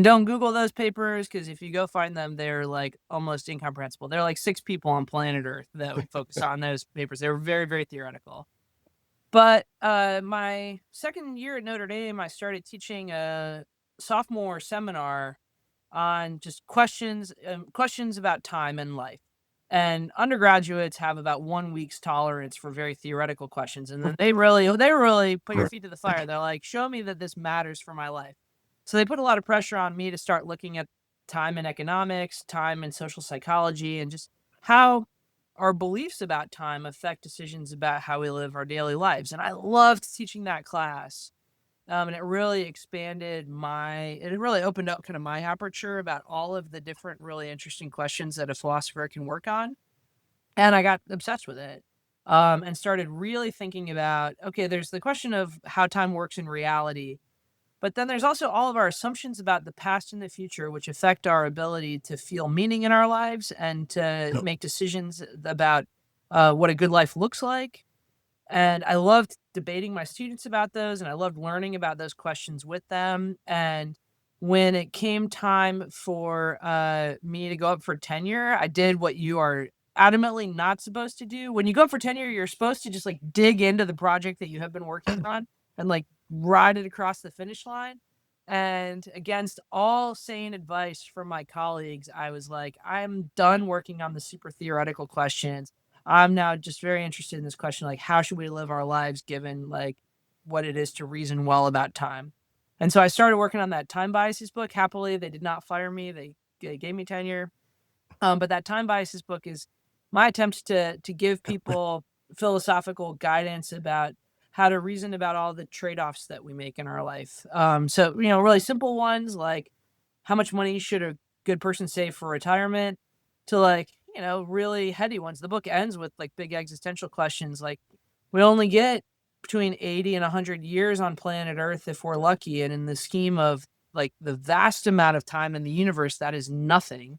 S2: don't Google those papers, because if you go find them, they're like almost incomprehensible. There are like 6 people on planet Earth that would focus on those papers. They were very, very theoretical. But my second year at Notre Dame, I started teaching a sophomore seminar on just questions about time and life. And undergraduates have about 1 week's tolerance for very theoretical questions, and then they really put your feet to the fire. They're like, "Show me that this matters for my life." So they put a lot of pressure on me to start looking at time in economics, time in social psychology, and just how our beliefs about time affect decisions about how we live our daily lives. And I loved teaching that class. And it really it really opened up kind of my aperture about all of the different really interesting questions that a philosopher can work on. And I got obsessed with it. And started really thinking about, okay, there's the question of how time works in reality, but then there's also all of our assumptions about the past and the future, which affect our ability to feel meaning in our lives and to make decisions about what a good life looks like. And I loved debating my students about those, and I loved learning about those questions with them. And when it came time for me to go up for tenure, I did what you are adamantly not supposed to do. When you go up for tenure, you're supposed to just like dig into the project that you have been working on and like ride it across the finish line. And against all sane advice from my colleagues, I was like, I'm done working on the super theoretical questions. I'm now just very interested in this question, like, how should we live our lives given like what it is to reason well about time? And so I started working on that time biases book. Happily, they did not fire me. They gave me tenure. But that time biases book is my attempt to give people philosophical guidance about how to reason about all the trade-offs that we make in our life. So really simple ones like how much money should a good person save for retirement, to like really heady ones. The book ends with like big existential questions like we only get between 80 and 100 years on planet Earth if we're lucky, and in the scheme of like the vast amount of time in the universe, that is nothing.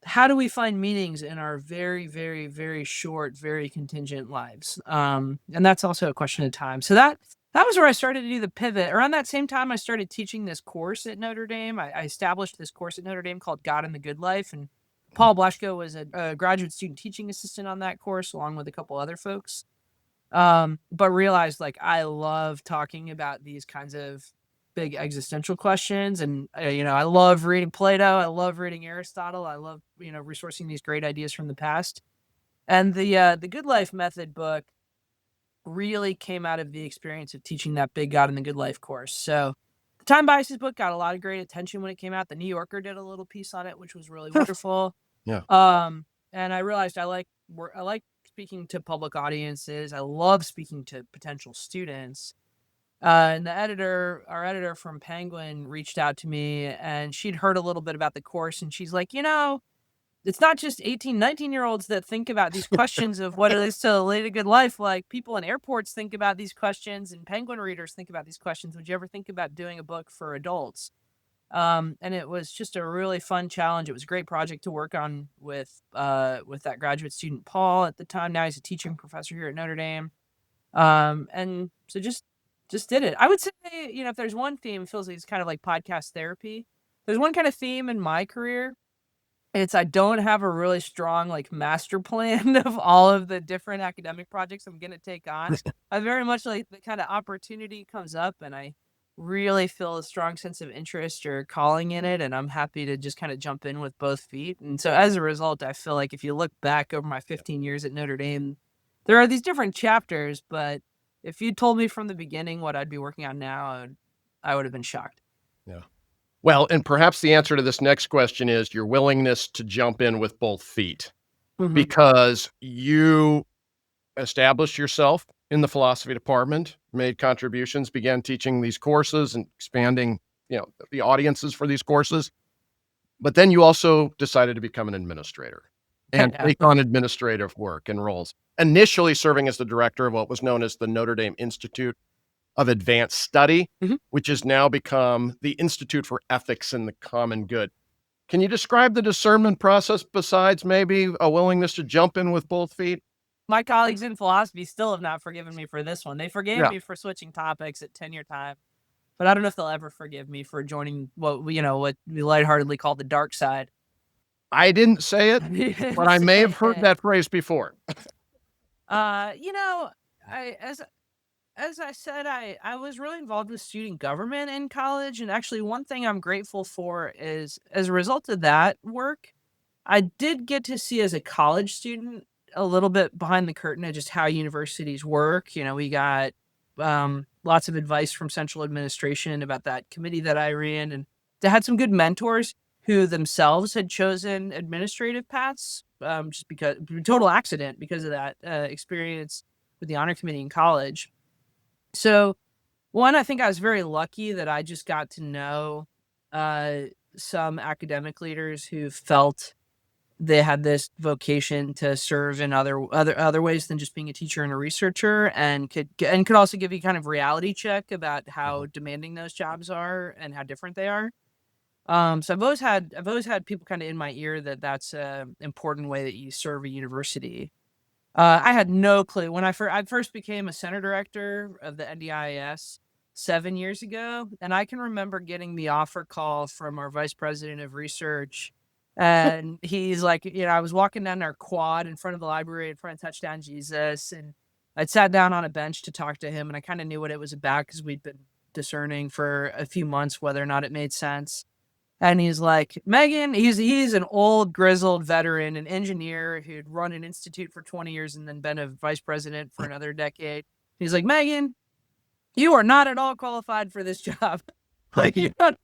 S2: How do we find meanings in our very, very, very short, very contingent lives? And that's also a question of time. So that was where I started to do the pivot. Around that same time, I started teaching this course at Notre Dame. I established this course at Notre Dame called God and the Good Life, and Paul Blaschko was a graduate student teaching assistant on that course, along with a couple other folks. But realized like I love talking about these kinds of big existential questions, and I love reading Plato, I love reading Aristotle, I love resourcing these great ideas from the past. And the Good Life Method book really came out of the experience of teaching that big God and the Good Life course. So the Time Biases book got a lot of great attention when it came out. The New Yorker did a little piece on it, which was really wonderful.
S1: Yeah.
S2: And I realized I like speaking to public audiences. I love speaking to potential students. And our editor from Penguin reached out to me, and she'd heard a little bit about the course, and she's like, it's not just 18, 19-year-olds that think about these questions of what it is to lead a good life. Like, people in airports think about these questions, and Penguin readers think about these questions. Would you ever think about doing a book for adults? And it was just a really fun challenge. It was a great project to work on with that graduate student Paul at the time. Now he's a teaching professor here at Notre Dame. And so just did it. I would say, if there's one theme, it feels like it's kind of like podcast therapy. There's one kind of theme in my career. It's I don't have a really strong like master plan of all of the different academic projects I'm gonna take on. I very much like the kind of opportunity comes up and I really feel a strong sense of interest or calling in it, and I'm happy to just kind of jump in with both feet. And so as a result, I feel like if you look back over my 15 years at Notre Dame, there are these different chapters, but if you told me from the beginning what I'd be working on now, I would have been shocked.
S1: Yeah. Well, and perhaps the answer to this next question is your willingness to jump in with both feet,
S2: Mhm.
S1: because you established yourself in the philosophy department, made contributions, began teaching these courses and expanding, the audiences for these courses. But then you also decided to become an administrator and
S2: Yeah.
S1: take on administrative work and roles, initially serving as the director of what was known as the Notre Dame Institute of Advanced Study,
S2: Mhm.
S1: which has now become the Institute for Ethics and the Common Good. Can you describe the discernment process besides maybe a willingness to jump in with both feet?
S2: My colleagues in philosophy still have not forgiven me for this one. They forgave
S1: Yeah,
S2: me for switching topics at tenure time, but I don't know if they'll ever forgive me for joining what we lightheartedly call the dark side.
S1: I didn't say it, but I may have heard
S2: Say,
S1: that phrase before.
S2: uh, you know, I as I said, I was really involved with student government in college, and actually one thing I'm grateful for is as a result of that work, I did get to see as a college student a little bit behind the curtain of just how universities work. We got lots of advice from central administration about that committee that I ran, and they had some good mentors who themselves had chosen administrative paths, just because total accident because of that experience with the honor committee in college. So one, I think I was very lucky that I just got to know uh, some academic leaders who felt they had this vocation to serve in other ways than just being a teacher and a researcher, and could also give you kind of reality check about how
S1: Mhm.
S2: demanding those jobs are and how different they are. So I've always had people kind of in my ear that that's a important way that you serve a university. I had no clue when I first became a center director of the NDIS 7 years ago, and I can remember getting the offer call from our vice president of research, and he's like, I was walking down our quad in front of the library in front of Touchdown Jesus, and I'd sat down on a bench to talk to him, and I kind of knew what it was about because we'd been discerning for a few months whether or not it made sense. And he's like, Megan, he's an old grizzled veteran, an engineer who'd run an institute for 20 years and then been a vice president for another decade. He's like, Megan, you are not at all qualified for this job. Like, you don't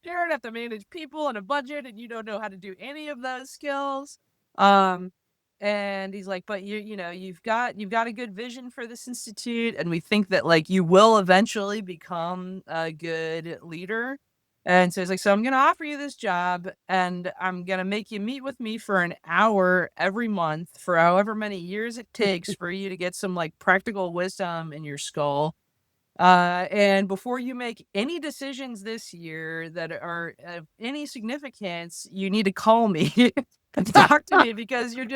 S2: have to manage people and a budget, and you don't know how to do any of those skills. Um, and he's like, but you've got a good vision for this institute, and we think that like you will eventually become a good leader. And so he's like, so I'm gonna offer you this job, and I'm gonna make you meet with me for an hour every month for however many years it takes for you to get some like practical wisdom in your skull, and before you make any decisions this year that are of any significance, you need to call me and talk to me because you're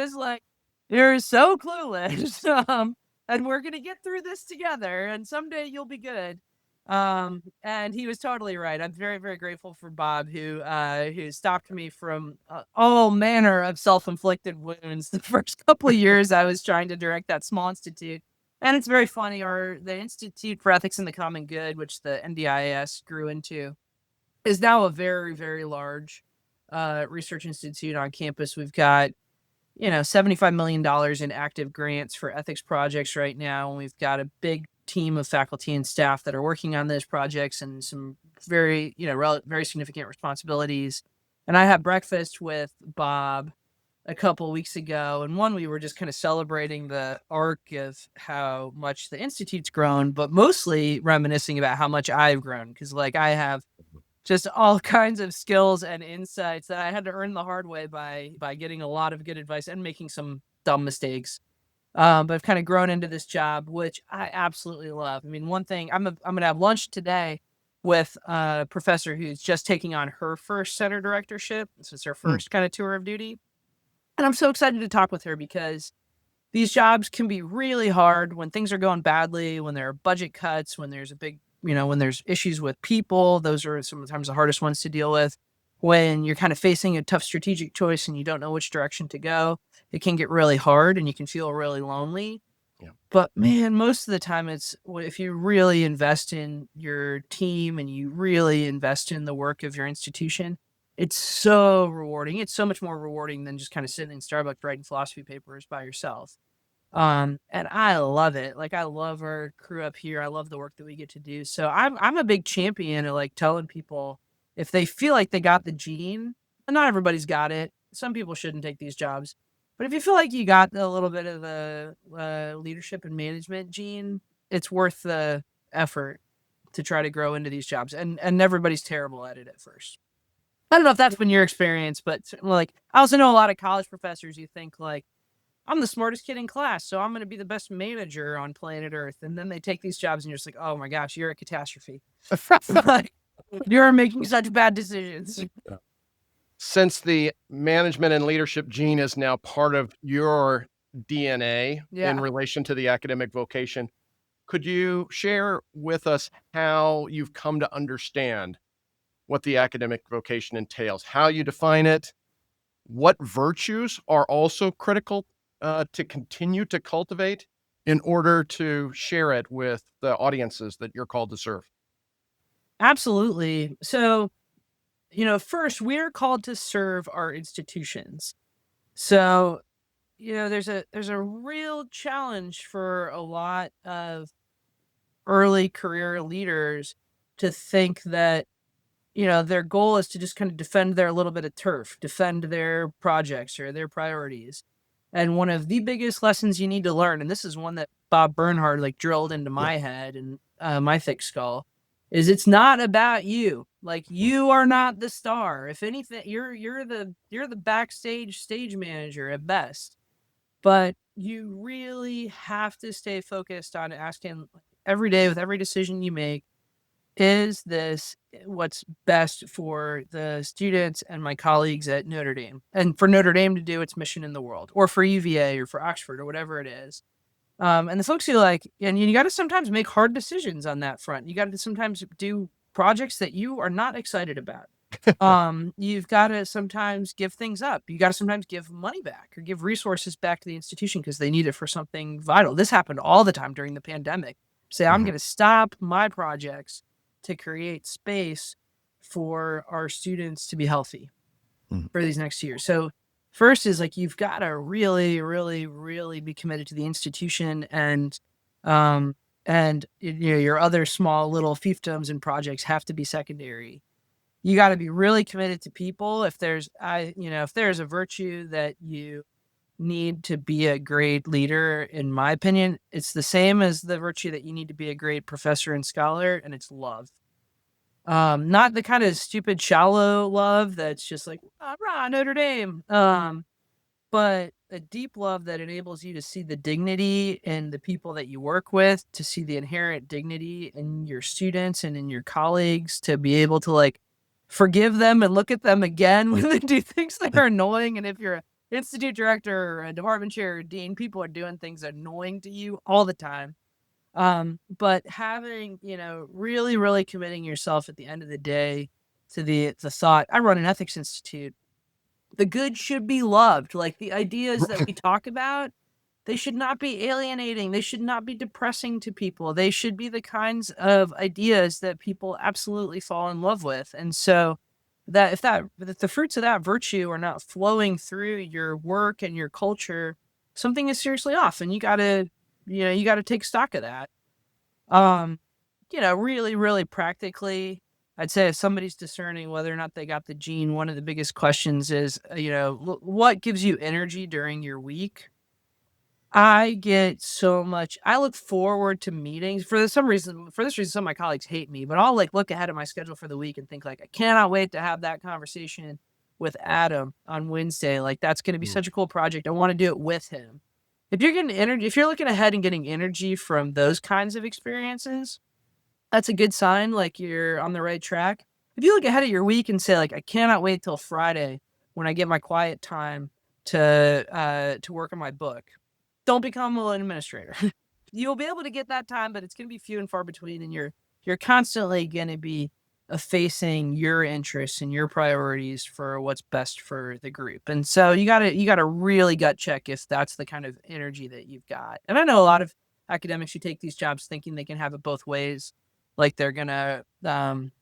S2: so clueless. And we're gonna get through this together, and someday you'll be good. And he was totally right. I'm very, very grateful for Bob, who stopped me from all manner of self-inflicted wounds the first couple of years I was trying to direct that small institute. And it's very funny, the Institute for Ethics and the Common Good, which the NDIS grew into, is now a very, very large research institute on campus. We've got, $75 million in active grants for ethics projects right now. And we've got a big team of faculty and staff that are working on those projects and some very, very significant responsibilities. And I had breakfast with Bob a couple weeks ago, and one, we were just kind of celebrating the arc of how much the institute's grown, but mostly reminiscing about how much I've grown because like I have just all kinds of skills and insights that I had to earn the hard way by getting a lot of good advice and making some dumb mistakes. But I've kind of grown into this job, which I absolutely love. I mean, one thing I'm gonna have lunch today with a professor who's just taking on her first center directorship. This is her
S1: Hmm.
S2: first kind of tour of duty, and I'm so excited to talk with her because these jobs can be really hard when things are going badly, when there are budget cuts, when there's a big, when there's issues with people. Those are sometimes the hardest ones to deal with. When you're kind of facing a tough strategic choice and you don't know which direction to go, it can get really hard and you can feel really lonely.
S1: Yeah.
S2: But man, most of the time if you really invest in your team and you really invest in the work of your institution, it's so rewarding. It's so much more rewarding than just kind of sitting in Starbucks writing philosophy papers by yourself. And I love it. Like I love our crew up here. I love the work that we get to do. So I'm a big champion of like telling people if they feel like they got the gene, and not everybody's got it. Some people shouldn't take these jobs. But if you feel like you got a little bit of the leadership and management gene, it's worth the effort to try to grow into these jobs. And everybody's terrible at it at first. I don't know if that's been your experience, but like I also know a lot of college professors. You think like I'm the smartest kid in class, so I'm going to be the best manager on planet Earth. And then they take these jobs, and you're just like, oh my gosh, you're a catastrophe. Like you're making such bad decisions.
S1: Since the management and leadership gene is now part of your DNA in
S2: Yeah.
S1: relation to the academic vocation, could you share with us how you've come to understand what the academic vocation entails, how you define it, what virtues are also critical to continue to cultivate in order to share it with the audiences that you're called to serve?
S2: Absolutely. So, first, we're called to serve our institutions. So, there's a real challenge for a lot of early career leaders to think that their goal is to just kind of defend their little bit of turf, defend their projects or their priorities. And one of the biggest lessons you need to learn, and this is one that Bob Bernhard like drilled into
S1: Yeah.
S2: my head and my thick skull, is it's not about you. Like
S1: Mhm.
S2: you are not the star. If anything, you're the backstage stage manager at best. But you really have to stay focused on asking every day with every decision you make, is this what's best for the students and my colleagues at Notre Dame? And for Notre Dame to do its mission in the world, or for UVA or for Oxford or whatever it is. And the folks who like, and you got to sometimes make hard decisions on that front. You got to sometimes do projects that you are not excited about. You've got to sometimes give things up. You got to sometimes give money back or give resources back to the institution because they need it for something vital. This happened all the time during the pandemic. Say, I'm
S1: Mhm.
S2: going to stop my projects to create space for our students to be healthy
S1: Mhm.
S2: for these next years. So first is like you've got to really, really, really be committed to the institution um and your other small little fiefdoms and projects have to be secondary. You got to be really committed to people. If there's a virtue that you need to be a great leader, in my opinion, it's the same as the virtue that you need to be a great professor and scholar, and it's love. Not the kind of stupid, shallow love that's just like, rah, Notre Dame. But a deep love that enables you to see the dignity in the people that you work with, to see the inherent dignity in your students and in your colleagues, to be able to like forgive them and look at them again when they do things that are annoying. And if you're an institute director or a department chair or dean, people are doing things annoying to you all the time. But having, really, really committing yourself at the end of the day to the thought, I run an ethics institute. The good should be loved. Like the ideas that we talk about, they should not be alienating. They should not be depressing to people. They should be the kinds of ideas that people absolutely fall in love with. And so if the fruits of that virtue are not flowing through your work and your culture, something is seriously off. And you gotta take stock of that. Um, really, really practically, I'd say if somebody's discerning whether or not they got the gene, one of the biggest questions is, what gives you energy during your week? I get so much. I look forward to meetings for this reason, some of my colleagues hate me, but I'll like look ahead at my schedule for the week and think like, I cannot wait to have that conversation with Adam on Wednesday. Like that's going to be
S1: Mm.
S2: such a cool project. I want to do it with him. If you're getting energy, if you're looking ahead and getting energy from those kinds of experiences, that's a good sign. Like you're on the right track. If you look ahead at your week and say like, I cannot wait till Friday when I get my quiet time to work on my book, don't become an administrator. You'll be able to get that time, but it's going to be few and far between, and you're constantly going to be effacing your interests and your priorities for what's best for the group. And so you gotta really gut check if that's the kind of energy that you've got. And I know a lot of academics who take these jobs thinking they can have it both ways, like they're gonna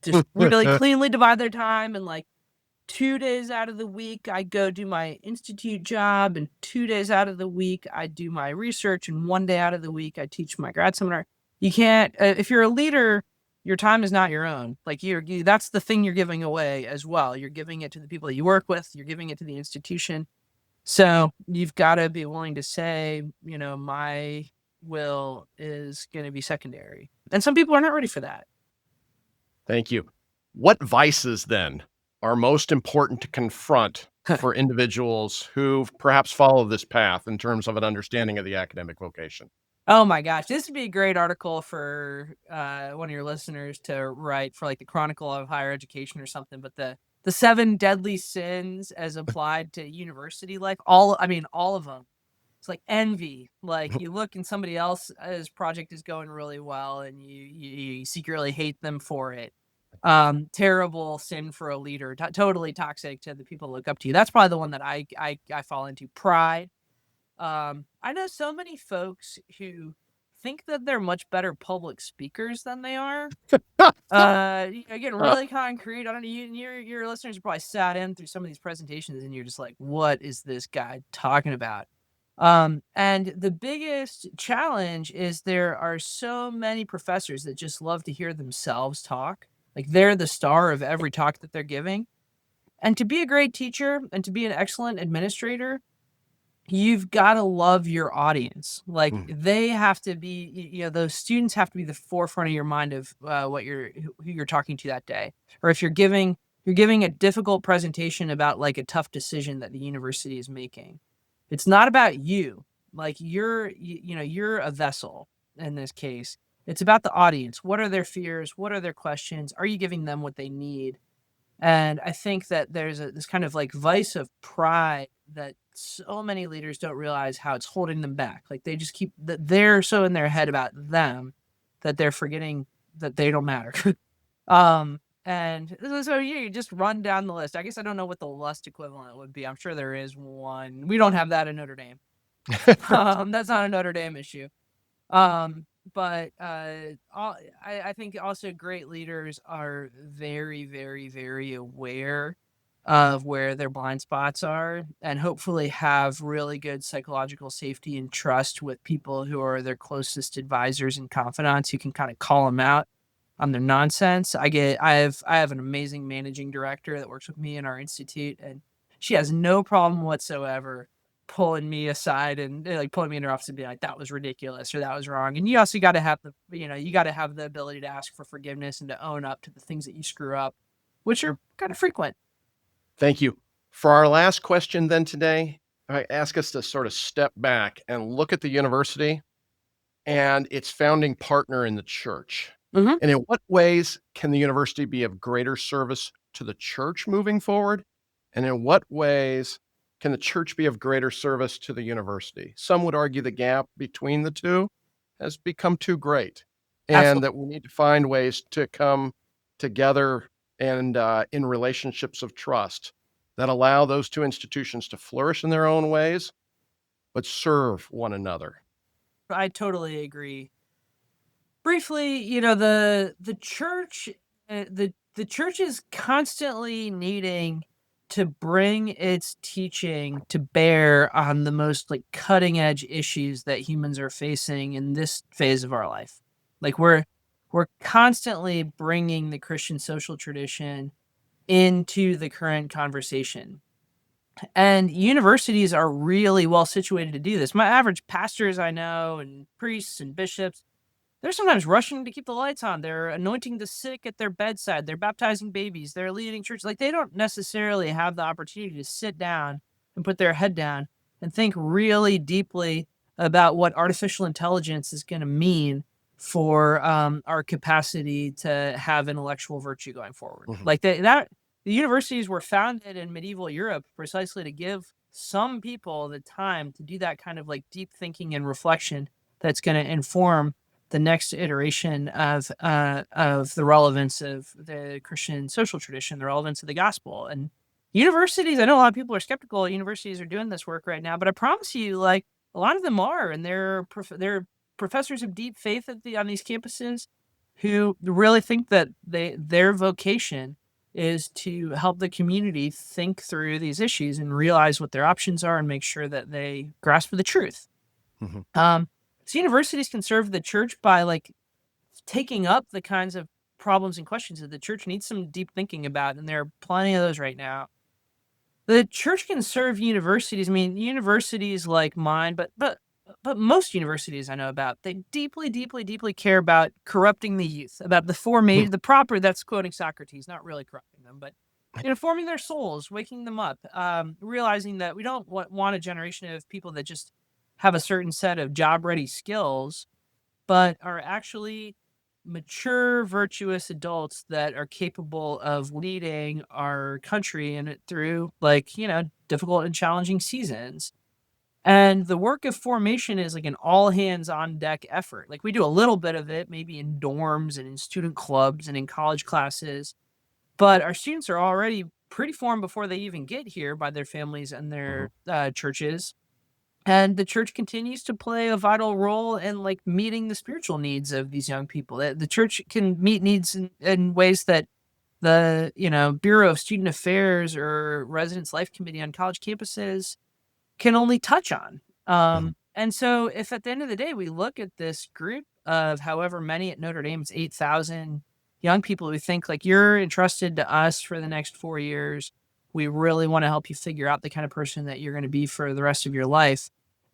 S2: just really cleanly divide their time and like 2 days out of the week, I go do my institute job, and 2 days out of the week, I do my research, and 1 day out of the week, I teach my grad seminar. You can't if you're a leader, your time is not your own. Like, that's the thing you're giving away as well. You're giving it to the people that you work with, you're giving it to the institution. So, you've gotta be willing to say, "My will is gonna be secondary." And some people are not ready for that.
S1: Thank you. What vices then are most important to confront for individuals who perhaps follow this path in terms of an understanding of the academic vocation?
S2: Oh my gosh, this would be a great article for one of your listeners to write for like the Chronicle of Higher Education or something. But the seven deadly sins as applied to university life, all of them. It's like envy. Like you look and somebody else's project is going really well, and you secretly hate them for it. Terrible sin for a leader. Totally toxic to the people who look up to you. That's probably the one that I fall into. Pride. I know so many folks who think that they're much better public speakers than they are. Again,
S1: Uh,
S2: really concrete. I don't know. Your listeners probably sat in through some of these presentations, and you're just like, "What is this guy talking about?" And the biggest challenge is there are so many professors that just love to hear themselves talk. Like they're the star of every talk that they're giving. And to be a great teacher and to be an excellent administrator, you've gotta love your audience. Like,
S1: mm,
S2: they have to be those students have to be the forefront of your mind of, what who you're talking to that day. Or if you're giving a difficult presentation about, like, a tough decision that the university is making. It's not about you. Like, you're a vessel in this case. It's about the audience. What are their fears? What are their questions? Are you giving them what they need? And I think that there's this kind of like vice of pride that so many leaders don't realize how it's holding them back. Like they just keep that they're so in their head about them that they're forgetting that they don't matter. And so you just run down the list. I guess I don't know what the lust equivalent would be. I'm sure there is one. We don't have that in Notre Dame. That's not a Notre Dame issue. But I think also great leaders are very, very, very aware of where their blind spots are and hopefully have really good psychological safety and trust with people who are their closest advisors and confidants who can kind of call them out on their nonsense. I have an amazing managing director that works with me in our institute, and she has no problem whatsoever pulling me aside and like pulling me in her office and being like, that was ridiculous or that was wrong. And you also got to have the ability to ask for forgiveness and to own up to the things that you screw up, which are kind of frequent.
S1: Thank you. For our last question then today, I ask us to sort of step back and look at the university and its founding partner in the church.
S2: Hmm.
S1: And in what ways can the university be of greater service to the church moving forward? And in what ways can the church be of greater service to the university? Some would argue the gap between the two has become too great and
S2: Absolutely.
S1: that we need to find ways to come together and in relationships of trust that allow those two institutions to flourish in their own ways, but serve one another.
S2: I totally agree. Briefly, the church, the church is constantly needing to bring its teaching to bear on the most like cutting edge issues that humans are facing in this phase of our life. Like we're constantly bringing the Christian social tradition into the current conversation. And universities are really well situated to do this. My average pastors I know and priests and bishops, they're sometimes rushing to keep the lights on. They're anointing the sick at their bedside. They're baptizing babies. They're leading church. Like, they don't necessarily have the opportunity to sit down and put their head down and think really deeply about what artificial intelligence is going to mean for our capacity to have intellectual virtue going forward.
S1: Mhm.
S2: Like that, the universities were founded in medieval Europe precisely to give some people the time to do that kind of like deep thinking and reflection that's going to inform the next iteration of the relevance of the Christian social tradition, the relevance of the gospel. And universities, I know a lot of people are skeptical. Universities are doing this work right now, but I promise you, like, a lot of them are, and they're professors of deep faith on these campuses who really think that their vocation is to help the community think through these issues and realize what their options are and make sure that they grasp the truth.
S1: Mhm.
S2: So universities can serve the church by like taking up the kinds of problems and questions that the church needs some deep thinking about, and there are plenty of those right now. The church can serve universities. I mean, universities like mine, but most universities I know about, they deeply, deeply, deeply care about corrupting the youth, about
S1: Mhm.
S2: the proper. That's quoting Socrates, not really corrupting them, but forming their souls, waking them up, realizing that we don't want a generation of people that just have a certain set of job ready skills, but are actually mature, virtuous adults that are capable of leading our country and it through like, difficult and challenging seasons. And the work of formation is like an all hands on deck effort. Like, we do a little bit of it, maybe in dorms and in student clubs and in college classes, but our students are already pretty formed before they even get here by their families and
S1: Mhm.
S2: their churches. And the church continues to play a vital role in like meeting the spiritual needs of these young people. The church can meet needs in ways that the Bureau of Student Affairs or Residence Life Committee on college campuses can only touch on.
S1: Mhm.
S2: And so, if at the end of the day we look at this group of however many at Notre Dame, it's 8,000 young people who think like, you're entrusted to us for the next 4 years. We really want to help you figure out the kind of person that you're going to be for the rest of your life.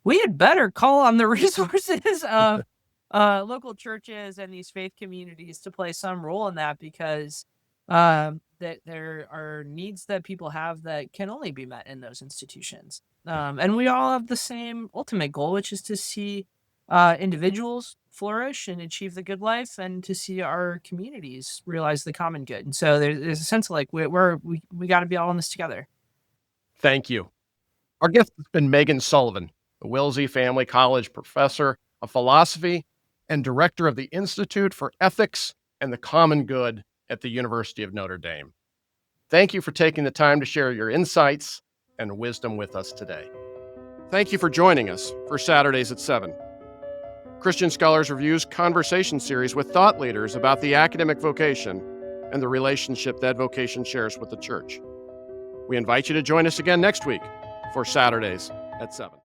S2: We had better call on the resources of local churches and these faith communities to play some role in that, because that there are needs that people have that can only be met in those institutions. And we all have the same ultimate goal, which is to see individuals flourish and achieve the good life, and to see our communities realize the common good. And so there's a sense of like we got to be all in this together.
S1: Thank you. Our guest has been Meghan Sullivan, the Wilsey Family College professor of philosophy and director of the Institute for Ethics and the Common Good at the University of Notre Dame. Thank you for taking the time to share your insights and wisdom with us today. Thank you for joining us for Saturdays at 7. Christian Scholars Review's conversation series with thought leaders about the academic vocation and the relationship that vocation shares with the church. We invite you to join us again next week for Saturdays at 7.